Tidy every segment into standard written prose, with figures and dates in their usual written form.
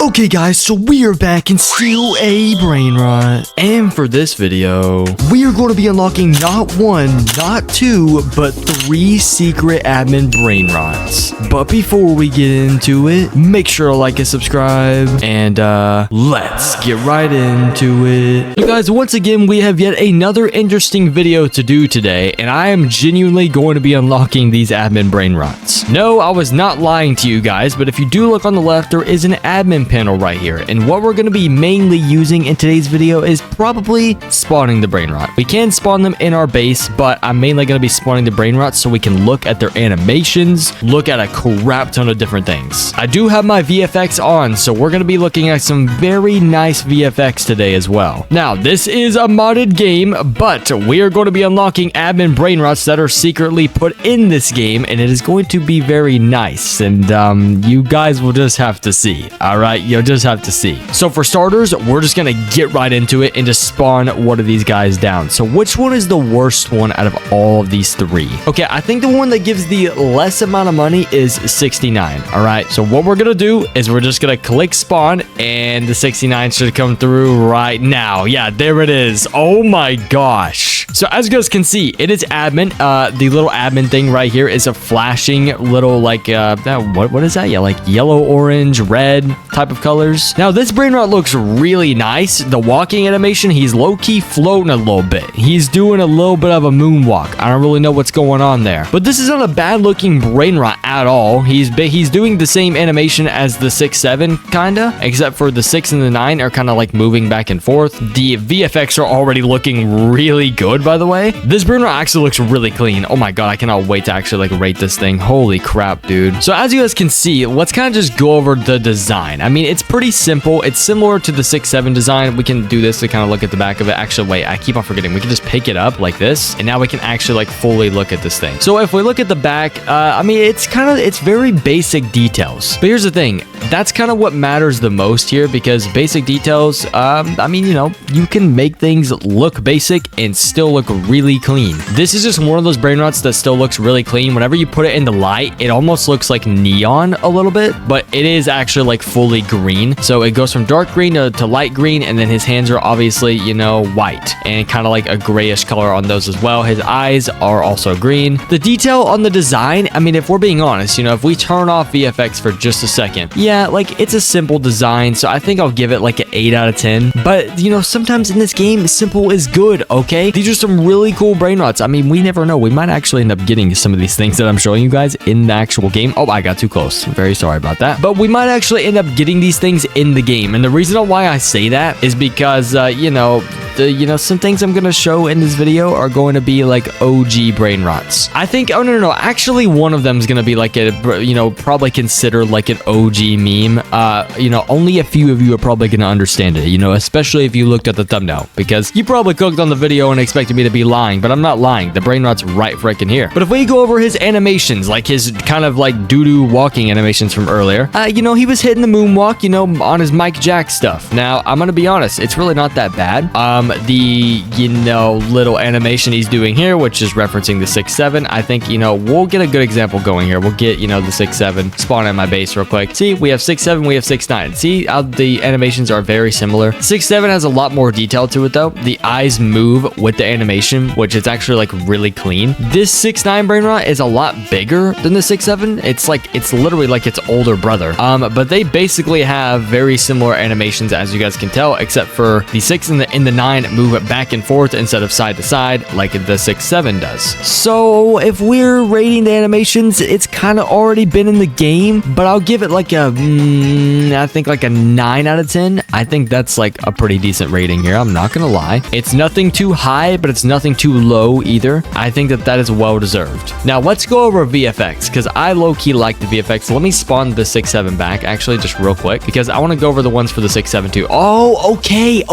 Okay guys, so we are back in still a brain rot. And for this video, we are going to be unlocking not one, not two, but 3 secret admin brain rots. But before we get into it, make sure to like and subscribe, and let's get right into it. So guys, once again, we have yet another interesting video to do today, and I am genuinely going to be unlocking these admin brain rots. No, I was not lying to you guys, but if you do look on the left, there is an admin panel right here, and what we're going to be mainly using in today's video is probably spawning the brain rot. We can spawn them in our base, but I'm mainly going to be spawning the brain rots so we can look at their animations, look at a crap ton of different things. I do have my VFX on, so we're going to be looking at some very nice VFX today as well. Now, this is a modded game, but we are going to be unlocking admin brain rots that are secretly put in this game, and it is going to be very nice, and you guys will just have to see. All right, you'll just have to see. So for starters, we're just gonna get right into it and just spawn one of these guys down. So which one is the worst one out of all of these 3? Okay, I think the one that gives the less amount of money is 69. All right, so what we're gonna do is we're just gonna click spawn, and the 69 should come through right now. Yeah, there it is. Oh my gosh. So as you guys can see, it is admin. The little admin thing right here is a flashing little like what is that? Yeah, like yellow, orange, red type of colors. Now this brain rot looks really nice. The walking animation, he's low-key floating a little bit. He's doing a little bit of a moonwalk. I don't really know what's going on there, but this is not a bad looking brain rot at all. He's doing the same animation as the 6-7 kinda, except for the 6 and the 9 are kind of like moving back and forth. The VFX are already looking really good, by the way. This brain rot actually looks really clean. Oh my god, I cannot wait to actually like rate this thing. Holy crap, dude. So as you guys can see, let's kind of just go over the design. I mean, it's pretty simple. It's similar to the 6-7 design. We can do this to kind of look at the back of it. Actually, wait, I keep on forgetting. We can just pick it up like this, and now we can actually like fully look at this thing. So if we look at the back, I mean, it's very basic details. But here's the thing. That's kind of what matters the most here, because basic details, I mean, you know, you can make things look basic and still look really clean. This is just one of those brain rots that still looks really clean. Whenever you put it in the light, it almost looks like neon a little bit, but it is actually like fully green. So it goes from dark green to light green, and then his hands are obviously, you know, white and kind of like a grayish color on those as well. His eyes are also green. The detail on the design, I mean, if we're being honest, you know, if we turn off VFX for just a second, yeah, like it's a simple design, so I think I'll give it like an 8 out of 10. But, you know, sometimes in this game, simple is good, okay? These are some really cool brain rots. I mean, we never know. We might actually end up getting some of these things that I'm showing you guys in the actual game. Oh, I got too close. I'm very sorry about that. But we might actually end up getting these things in the game. And the reason why I say that is because, you know, some things I'm going to show in this video are going to be like OG brain rots. I think, oh, no. Actually, one of them is going to be like a, you know, probably considered like an OG meme. You know, only a few of you are probably going to understand it, you know, especially if you looked at the thumbnail, because you probably clicked on the video and expected me to be lying, but I'm not lying. The brain rot's right freaking here. But if we go over his animations, like his kind of like doo-doo walking animations from earlier, you know, he was hitting the moonwalk, you know, on his Mike Jack stuff. Now, I'm going to be honest, it's really not that bad. The, you know, little animation he's doing here, which is referencing the 6-7, I think, you know, we'll get a good example going here. We'll get, you know, the 6-7 spawn at my base real quick. See, we have 6-7, we have 6-9. See how the animations are very similar. 6-7 has a lot more detail to it though. The eyes move with the animation, which is actually like really clean. This 6-9 brain rot is a lot bigger than the 6-7. It's literally like its older brother. But they basically have very similar animations, as you guys can tell, except for the 6 and the 9 move it back and forth instead of side to side like the 6-7 does. So if we're rating the animations, it's kind of already been in the game, but I'll give it like a I think like a 9 out of 10. I think that's like a pretty decent rating here. I'm not gonna lie. It's nothing too high, but it's nothing too low either. I think that is well deserved. Now let's go over VFX, because I low-key like the VFX. Let me spawn the 6-7 back actually just real quick, because I want to go over the ones for the 6-7 too. Oh, okay.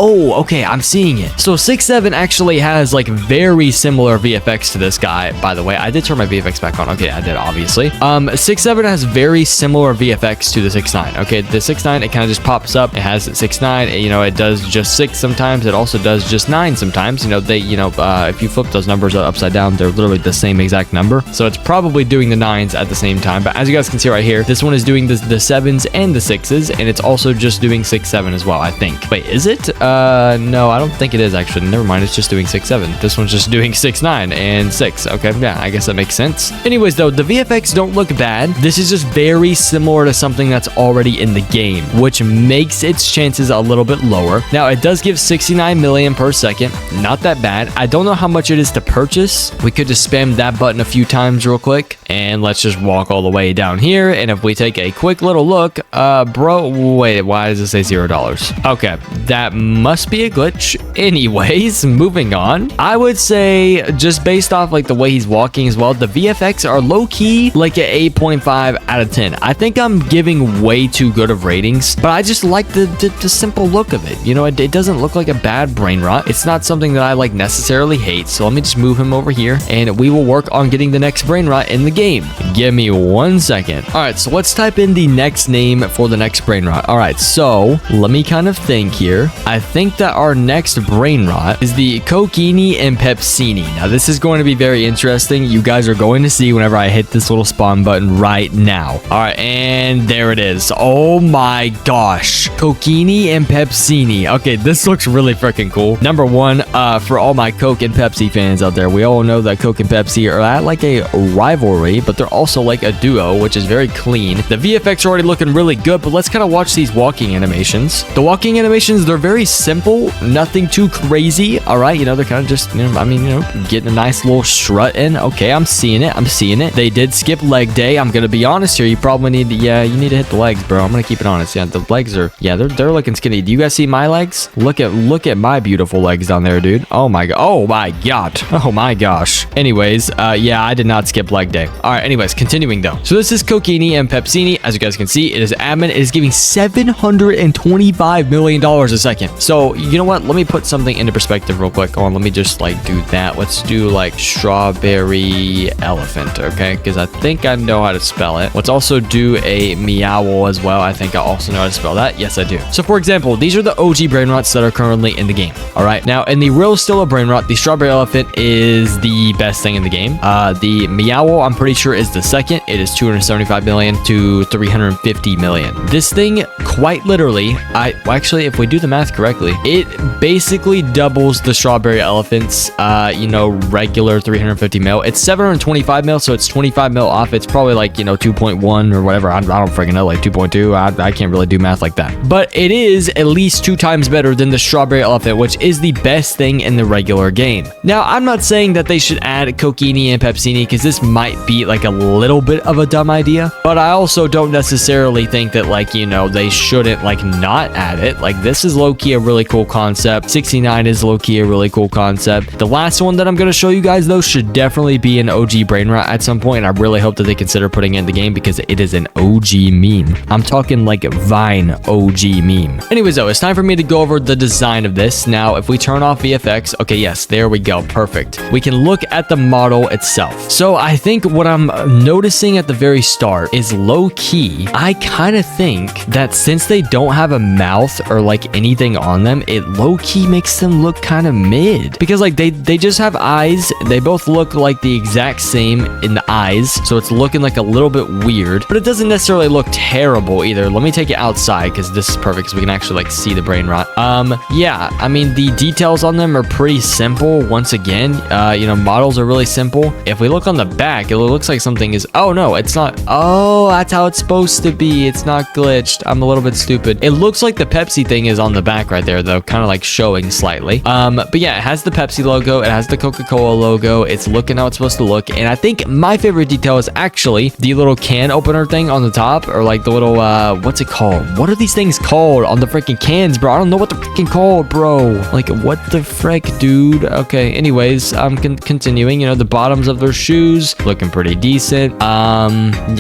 I'm seeing seeing it. So 6-7 actually has like very similar VFX to this guy. By the way, I did turn my VFX back on. Okay, I did, obviously. 6-7 has very similar VFX to the 6-9. Okay, the 6-9, it kind of just pops up. It has 6-9. You know, it does just 6 sometimes. It also does just 9 sometimes. You know, if you flip those numbers upside down, they're literally the same exact number. So it's probably doing the 9s at the same time. But as you guys can see right here, this one is doing the 7s and the 6s, and it's also just doing 6-7 as well, I think. Wait, is it? No, I don't think it is actually. Never mind, it's just doing 6-7. This one's just doing 6-9 and 6. Okay, yeah, I guess that makes sense. Anyways, though, the VFX don't look bad. This is just very similar to something that's already in the game, which makes its chances a little bit lower. Now, it does give 69 million per second. Not that bad. I don't know how much it is to purchase. We could just spam that button a few times real quick, and let's just walk all the way down here. And if we take a quick little look, bro, wait, why does it say $0? Okay, that must be a glitch. Anyways, moving on. I would say, just based off like the way he's walking as well, the VFX are low-key like an 8.5 out of 10. I think I'm giving way too good of ratings, but I just like the simple look of it. You know, it doesn't look like a bad brain rot. It's not something that I like necessarily hate. So let me just move him over here, and we will work on getting the next brain rot in the game. Give me 1 second. All right, so let's type in the next name for the next brain rot. All right, so let me kind of think here. I think that our next brain rot is the Coquini and Pepsini. Now, this is going to be very interesting. You guys are going to see whenever I hit this little spawn button right now. All right, and there it is. Oh my gosh. Coquini and Pepsini. Okay, this looks really freaking cool. Number one, for all my Coke and Pepsi fans out there, we all know that Coke and Pepsi are at like a rivalry, but they're also like a duo, which is very clean. The VFX are already looking really good, but let's kind of watch these walking animations. The walking animations, they're very simple, nothing too crazy. All right, you know, they're kind of just, you know, I mean, you know, getting a nice little strut in. Okay, I'm seeing it. I'm seeing it. They did skip leg day. I'm gonna be honest here. You probably need to, yeah, you need to hit the legs, bro. I'm gonna keep it honest. Yeah, the legs are, yeah, they're looking skinny. Do you guys see my legs? Look at my beautiful legs down there, dude. Oh my god. Oh my god. Oh my gosh. Anyways, yeah, I did not skip leg day. All right. Anyways, continuing though. So this is Coquini and Pepsini. As you guys can see, it is admin. It is giving $725 million a second. So you know what? Let me put something into perspective real quick. Let me just like do that. Let's do like strawberry elephant, okay? Because I think I know how to spell it. Let's also do a meow as well. I think I also know how to spell that. Yes, I do. So for example, these are the OG brain rots that are currently in the game. All right. Now, in the real still a brain rot, the strawberry elephant is the best thing in the game. The meow, I'm pretty sure, is the second. It is 275 million to 350 million. This thing, quite literally, actually, if we do the math correctly, it basically doubles the strawberry elephant's, you know, regular 350 mil. It's 725 mil, so it's 25 mil off. It's probably like, you know, 2.1 or whatever. I don't freaking know, like 2.2. I can't really do math like that. But it is at least 2 times better than the strawberry elephant, which is the best thing in the regular game. Now, I'm not saying that they should add Coquini and Pepsini because this might be like a little bit of a dumb idea, but I also don't necessarily think that, like, you know, they shouldn't like not add it. Like, this is low-key a really cool concept. 69 is low-key a really cool concept. The last one that I'm going to show you guys though should definitely be an OG brain rot at some point, and I really hope that they consider putting it in the game because it is an OG meme. I'm talking like Vine OG meme. Anyways though, it's time for me to go over the design of this. Now, if we turn off VFX, okay, yes, there we go. Perfect. We can look at the model itself. So I think what I'm noticing at the very start is low-key, I kind of think that since they don't have a mouth or like anything on them, it low-key makes them look kind of mid, because like they just have eyes. They both look like the exact same in the eyes, so it's looking like a little bit weird, but it doesn't necessarily look terrible either. Let me take it outside because this is perfect because we can actually like see the brain rot. Yeah, I mean, the details on them are pretty simple. Once again, you know, models are really simple. If we look on the back, it looks like something is, oh no, it's not. Oh, that's how it's supposed to be. It's not glitched. I'm a little bit stupid. It looks like the Pepsi thing is on the back right there though, kind of like showing slightly. But yeah, it has the Pepsi logo. It has the Coca-Cola logo. It's looking how it's supposed to look. And I think my favorite detail is actually the little can opener thing on the top, or like the little, what's it called? What are these things called on the freaking cans, bro? I don't know what they're freaking called, bro. Like, what the frick, dude? Okay, anyways, I'm continuing. You know, the bottoms of their shoes looking pretty decent.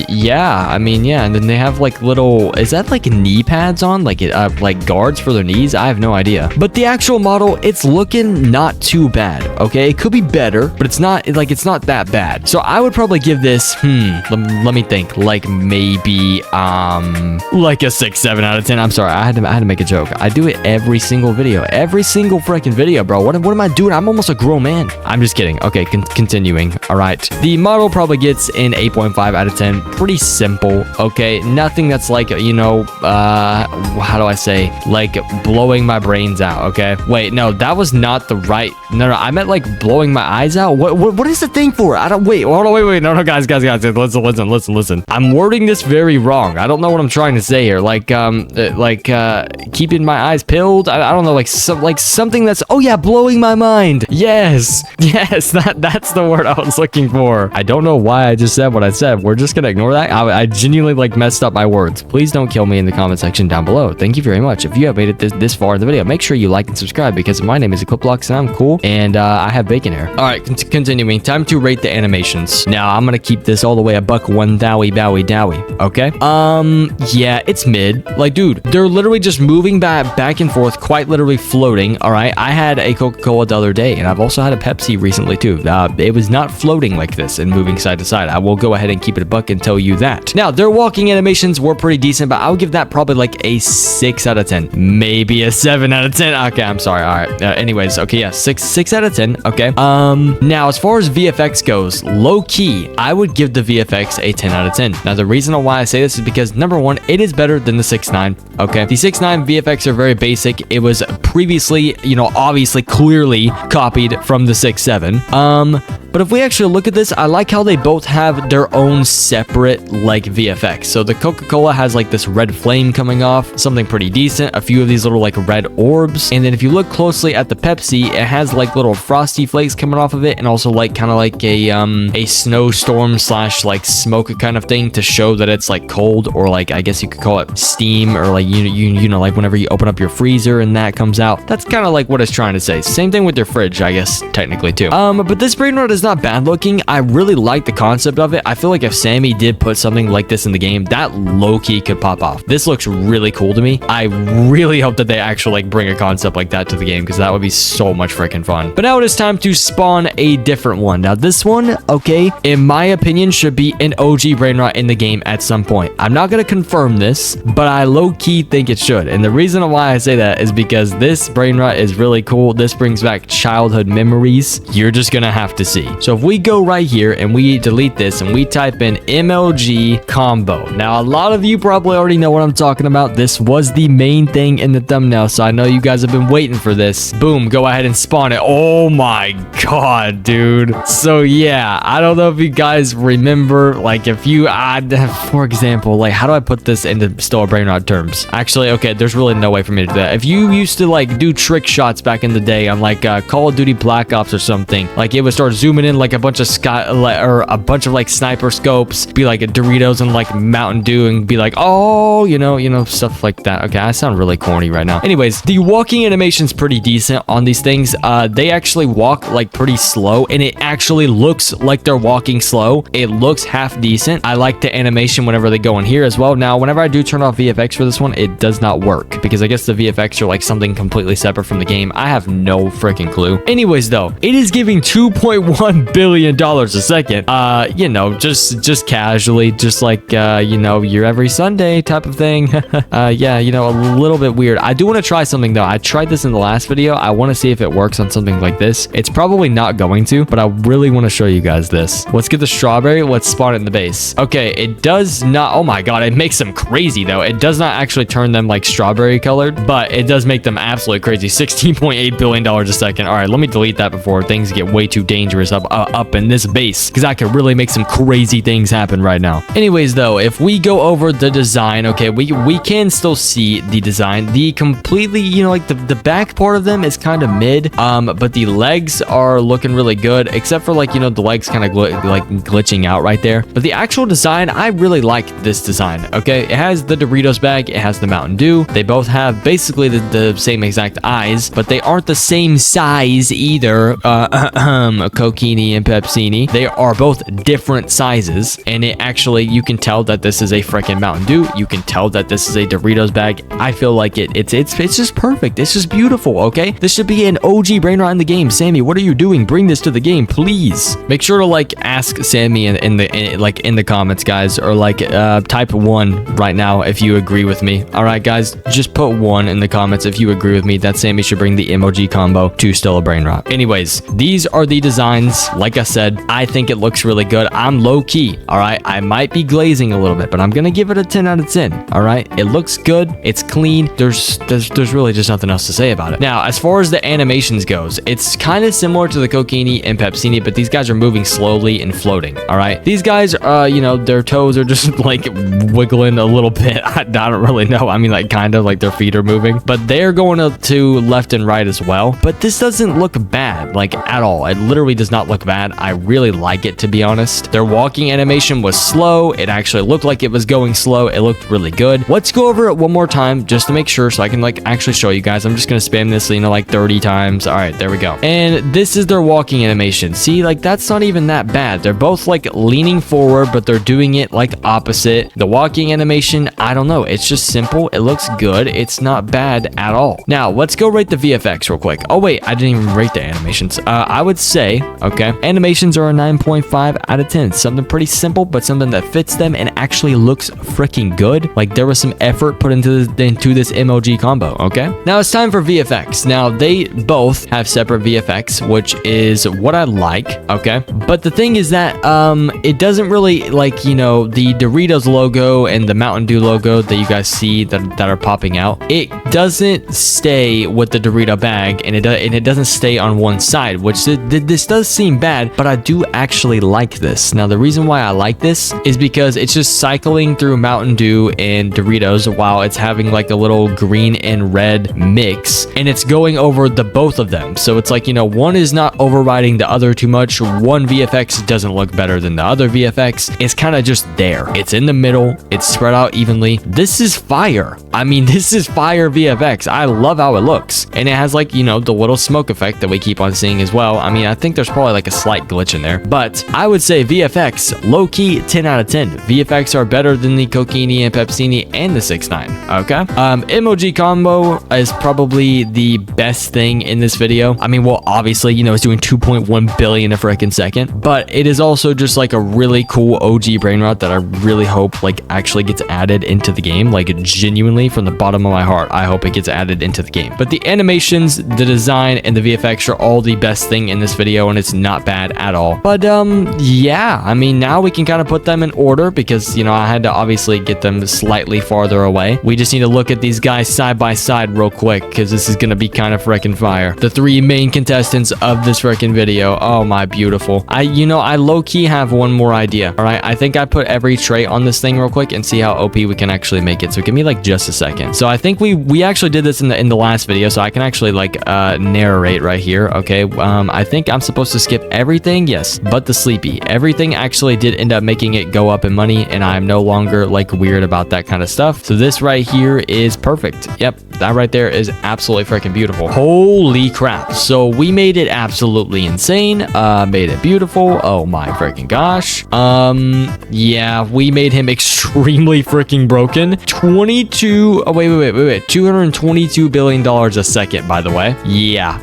Yeah, I mean, yeah. And then they have like little, is that like knee pads on? Like, like guards for their knees? I have no idea. But the actual model, it's looking not too bad, okay? It could be better, but it's not that bad. So I would probably give this, let me think, like maybe, like a 6, 7 out of 10. I'm sorry, I had to make a joke. I do it every single video, every single freaking video, bro. What am I doing? I'm almost a grown man. I'm just kidding. Okay, continuing. All right. The model probably gets an 8.5 out of 10. Pretty simple, okay? Nothing that's like, you know, how do I say, like blowing my brains out, okay? Wait, no, that was not the right, no, I meant like blowing my eyes out. What is the thing for? I don't, wait, hold on, wait, no, guys, listen. I'm wording this very wrong. I don't know what I'm trying to say here. Like keeping my eyes pilled. I don't know, like something that's, oh yeah, blowing my mind. Yes, that's the word I was looking for. I don't know why I just said what I said. We're just gonna ignore that. I genuinely like messed up my words. Please don't kill me in the comment section down below. Thank you very much. If you have made it this far in the video, make sure you like and subscribe because my name is equipTDonYT and I'm cool and I have bacon hair. All right, continuing. Time to rate the animations. Now I'm gonna keep this all the way a buck one dowie. Okay. Yeah, it's mid. Like, dude, they're literally just moving back and forth, quite literally floating. All right. I had a Coca-Cola the other day, and I've also had a Pepsi recently too. It was not floating like this and moving side to side. I will go ahead and keep it a buck and tell you that. Now, their walking animations were pretty decent, but I'll give that probably like a 6 out of 10, maybe a 7 out of 10. Okay, I'm sorry. All right. Anyways, okay, yeah, 6 out of 10. Okay. Now as far as VFX goes, low key, I would give the VFX a 10 out of 10. Now, the reason why I say this is because number one, it is better than the 6.9. Okay, the 6.9 VFX are very basic. It was previously, you know, obviously clearly copied from the 6.7. But if we actually look at this, I like how they both have their own separate like VFX. So the Coca-Cola has like this red flame coming off, something pretty decent, a few of these little like red orbs, and then if you look closely at the Pepsi, it has like little frosty flakes coming off of it, and also like kind of like a snowstorm slash like smoke kind of thing to show that it's like cold, or like I guess you could call it steam, or like you know, like whenever you open up your freezer and that comes out. That's kind of like what it's trying to say. Same thing with your fridge, I guess, technically too. But this Brainrot is not bad looking. I really like the concept of it. I feel like if Sammy did put something like this in the game, that low-key could pop off. This looks really cool to me. I really hope that they actually like bring a concept like that to the game, because that would be so much freaking fun. But now it is time to spawn a different one. Now this one, okay, in my opinion, should be an OG Brainrot in the game at some point. I'm not gonna confirm this, but I low-key think it should. And the reason why I say that is because this Brainrot is really cool. This brings back childhood memories. You're just gonna have to see. So if we go right here and we delete this and we type in MLG combo. Now, a lot of you probably already know what I'm talking about. This was the main thing in the thumbnail, so I know you guys have been waiting for this. Boom, go ahead and spawn it. Oh my god, dude. So yeah, I don't know if you guys remember, like if you, for example, like how do I put this into still Brainrot terms? Actually, okay, there's really no way for me to do that. If you used to like do trick shots back in the day on like Call of Duty Black Ops or something, like it would start zooming in like a bunch of a bunch of like sniper scopes, be like Doritos and like Mountain Dew, and be like, oh, you know, stuff like that. Okay, I sound really corny right now. Anyways, the walking animation's pretty decent on these things. They actually walk like pretty slow, and it actually looks like they're walking slow. It looks half decent. I like the animation whenever they go in here as well. Now, whenever I do turn off VFX for this one, it does not work because I guess the VFX are like something completely separate from the game. I have no freaking clue. Anyways, though, it is giving $2.1 billion a second. You know, just casually, just like you know, your every Sunday type of thing. Yeah, you know, a little bit weird. I do want to try something though. I tried this in the last video. I want to see if it works on something like this. It's probably not going to, but I really want to show you guys this. Let's get the strawberry. Let's spawn it in the base. Okay, it does not. Oh my god, it makes them crazy though. It does not actually turn them like strawberry colored, but it does make them absolutely crazy. $16.8 billion a second. All right, let me delete that before things get way too dangerous up in this base, because I could really make some crazy things happen right now. Anyways, though, if we go over the design, okay, we can still see the design. The completely, you know, like the back part of them is kind of mid, but the legs are looking really good, except for like, you know, the legs kind of like glitching out right there. But the actual design, I really like this design. Okay, it has the Doritos bag, it has the Mountain Dew. They both have basically the same exact eyes, but they aren't the same size either. Cokie Coquini and Pepsini. They are both different sizes, and it actually, you can tell that this is a freaking Mountain Dew. You can tell that this is a Doritos bag. I feel like it's just perfect. It's just beautiful, okay? This should be an OG Brainrot in the game. Sammy, what are you doing? Bring this to the game, please. Make sure to like ask Sammy in the comments, guys, or like type 1 right now if you agree with me. All right, guys, just put 1 in the comments if you agree with me that Sammy should bring the emoji combo to Still a Brainrot. Anyways, these are the designs. Like I said, I think it looks really good. I'm low key, all right? I might be glazing a little bit, but I'm gonna give it a 10 out of 10, all right? It looks good. It's clean. There's really just nothing else to say about it. Now, as far as the animations goes, it's kind of similar to the Coquini and Pepsini, but these guys are moving slowly and floating, all right? These guys, you know, their toes are just like wiggling a little bit. I don't really know. I mean, like kind of like their feet are moving, but they're going to left and right as well. But this doesn't look bad, like at all. It literally does not look bad. I really like it, to be honest. Their walking animation was slow. It actually looked like it was going slow. It looked really good. Let's go over it one more time just to make sure so I can like actually show you guys. I'm just going to spam this, you know, like 30 times. All right, there we go. And this is their walking animation. See, like that's not even that bad. They're both like leaning forward, but they're doing it like opposite. The walking animation, I don't know. It's just simple. It looks good. It's not bad at all. Now, let's go rate the VFX real quick. Oh, wait, I didn't even rate the animations. I would say, okay, animations are a 9.5 out of 10. Something pretty simple, but something that fits them and actually looks freaking good. Like there was some effort put into this emoji combo, okay? Now it's time for VFX. Now, they both have separate VFX, which is what I like, okay? But the thing is that it doesn't really, like, you know, the Doritos logo and the Mountain Dew logo that you guys see that are popping out, it doesn't stay with the Dorito bag, and it doesn't stay on one side, which this does seem bad, but I do actually like this. Now, the reason why I like this is because it's just cycling through Mountain Dew and Doritos while it's having like a little green and red mix, and it's going over the both of them. So it's like, you know, one is not overriding the other too much. One VFX doesn't look better than the other VFX. It's kind of just there. It's in the middle. It's spread out evenly. This is fire. I mean, this is fire VFX. I love how it looks. And it has like, you know, the little smoke effect that we keep on seeing as well. I mean, I think there's probably like a slight glitch in there, but I would say VFX, low key 10 out of 10. VFX are better than the Coquini and Pepsini and the 6ix9ine, okay? Emoji combo is probably the best thing in this video. I mean, well, obviously, you know, it's doing 2.1 billion a freaking second, but it is also just like a really cool OG Brainrot that I really hope like actually gets added into the game. Like genuinely from the bottom of my heart, I hope it gets added into the game. But the animations, the design, and the VFX are all the best thing in this video, and it's not bad at all. But yeah, I mean, now we can kind of put them in order because, you know, I had to obviously get them slightly farther away. We just need to look at these guys side by side real quick because this is gonna be kind of freaking fire. The 3 main contestants of this freaking video. Oh my beautiful. I low-key have one more idea. All right, I think I put every trait on this thing real quick and see how OP we can actually make it. So give me like just a second. So I think we actually did this in the last video, so I can actually like narrate right here. Okay, I think I'm supposed to skip everything. Yes, but the sleepy. Everything actually did end up making it go up in money, and I'm no longer like weird about that kind of stuff. So this right here is perfect. Yep, that right there is absolutely freaking beautiful. Holy crap. So we made it absolutely insane. Made it beautiful. Oh my freaking gosh. Yeah, we made him extremely freaking broken. $222 billion a second, by the way. Yeah.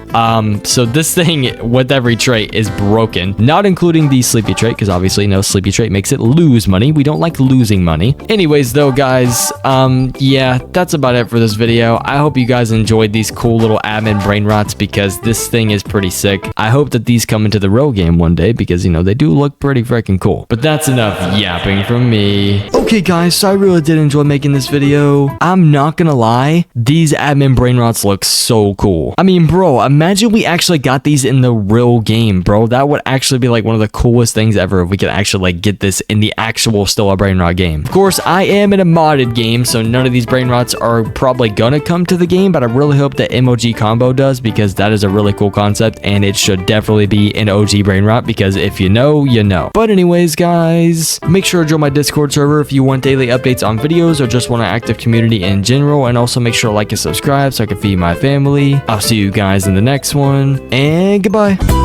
So this thing with every trait is broken, not including the sleepy trait, because obviously no sleepy trait makes it lose money. We don't like losing money. Anyways, though, guys, yeah, that's about it for this video. I hope you guys enjoyed these cool little admin Brainrots because this thing is pretty sick. I hope that these come into the real game one day because, you know, they do look pretty freaking cool. But that's enough yapping from me. Okay, guys, so I really did enjoy making this video. I'm not gonna lie, these admin Brainrots look so cool. I mean, bro, imagine we actually got these in the real game, bro. That would actually be like one of the coolest things ever if we could actually like get this in the actual Still a Brainrot game. Of course, I am in a modded game, so none of these Brainrots are probably gonna come to the game, but I really hope that emoji combo does because that is a really cool concept and it should definitely be an OG Brainrot because if you know, you know. But anyways, guys, make sure to join my Discord server if you want daily updates on videos or just want an active community in general, and also make sure to like and subscribe so I can feed my family. I'll see you guys in the next one, and goodbye.